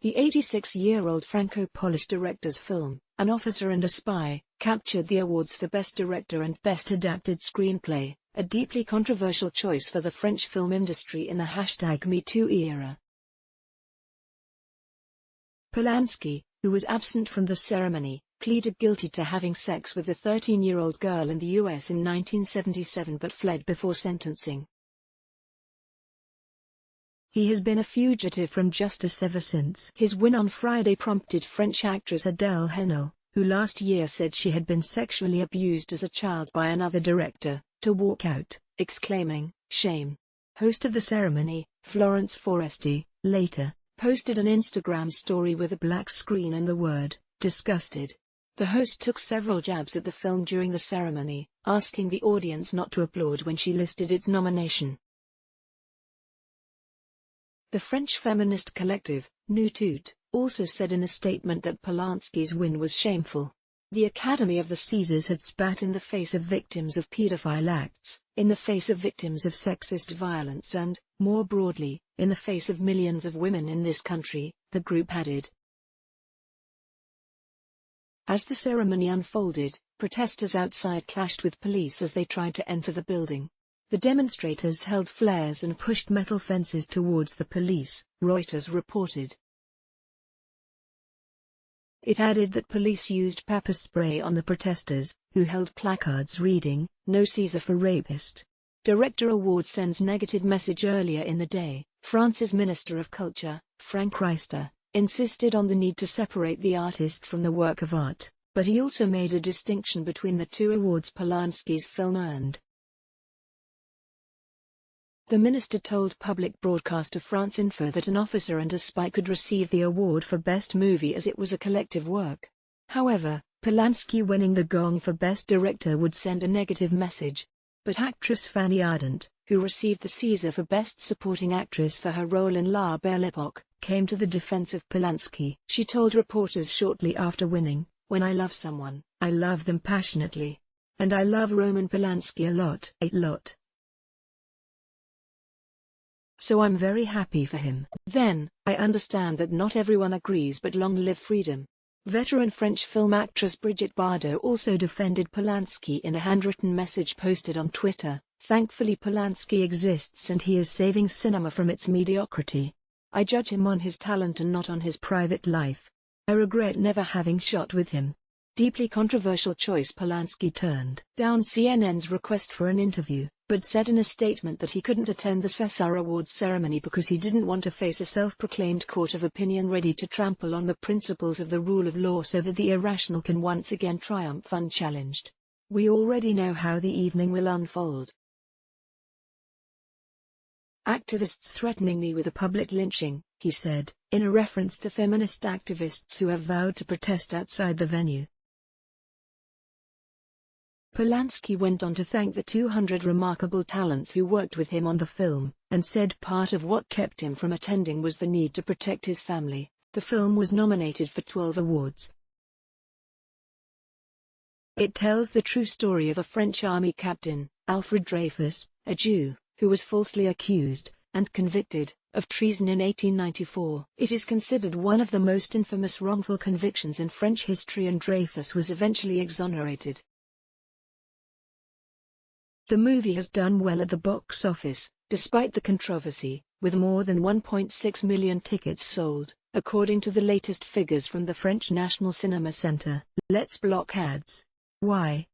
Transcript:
The 86-year-old Franco-Polish director's film, An Officer and a Spy, captured the awards for Best Director and Best Adapted Screenplay, a deeply controversial choice for the French film industry in the #MeToo era. Polanski, who was absent from the ceremony, pleaded guilty to having sex with a 13-year-old girl in the U.S. in 1977 but fled before sentencing. He has been a fugitive from justice ever since. His win on Friday prompted French actress Adèle Haenel, who last year said she had been sexually abused as a child by another director, to walk out, exclaiming, "Shame." Host of the ceremony, Florence Foresti, later posted an Instagram story with a black screen and the word, "disgusted." The host took several jabs at the film during the ceremony, asking the audience not to applaud when she listed its nomination. The French feminist collective, Nous Toutes, also said in a statement that Polanski's win was shameful. The Academy of the Césars had spat in the face of victims of pedophile acts, in the face of victims of sexist violence and, more broadly, in the face of millions of women in this country, the group added. As the ceremony unfolded, protesters outside clashed with police as they tried to enter the building. The demonstrators held flares and pushed metal fences towards the police, Reuters reported. It added that police used pepper spray on the protesters, who held placards reading, "No Caesar for Rapist." Director Award sends negative message. Earlier in the day, France's Minister of Culture, Franck Riester, insisted on the need to separate the artist from the work of art, but he also made a distinction between the two awards Polanski's film earned. The minister told public broadcaster France Info that An Officer and a Spy could receive the award for Best Movie as it was a collective work. However, Polanski winning the gong for Best Director would send a negative message. But actress Fanny Ardant, who received the César for Best Supporting Actress for her role in La Belle Époque, came to the defense of Polanski. She told reporters shortly after winning, "When I love someone, I love them passionately. And I love Roman Polanski a lot. So I'm very happy for him. Then, I understand that not everyone agrees, but long live freedom." Veteran French film actress Brigitte Bardot also defended Polanski in a handwritten message posted on Twitter. "Thankfully Polanski exists and he is saving cinema from its mediocrity. I judge him on his talent and not on his private life. I regret never having shot with him." Deeply controversial choice. Polanski turned down CNN's request for an interview, but said in a statement that he couldn't attend the César Awards ceremony because he didn't want to face a self-proclaimed court of opinion ready to trample on the principles of the rule of law so that the irrational can once again triumph unchallenged. "We already know how the evening will unfold. Activists threatening me with a public lynching," he said, in a reference to feminist activists who have vowed to protest outside the venue. Polanski went on to thank the 200 remarkable talents who worked with him on the film, and said part of what kept him from attending was the need to protect his family. The film was nominated for 12 awards. It tells the true story of a French army captain, Alfred Dreyfus, a Jew, who was falsely accused, and convicted, of treason in 1894. It is considered one of the most infamous wrongful convictions in French history, and Dreyfus was eventually exonerated. The movie has done well at the box office, despite the controversy, with more than 1.6 million tickets sold, according to the latest figures from the French National Cinema Center. Let's block ads. Why?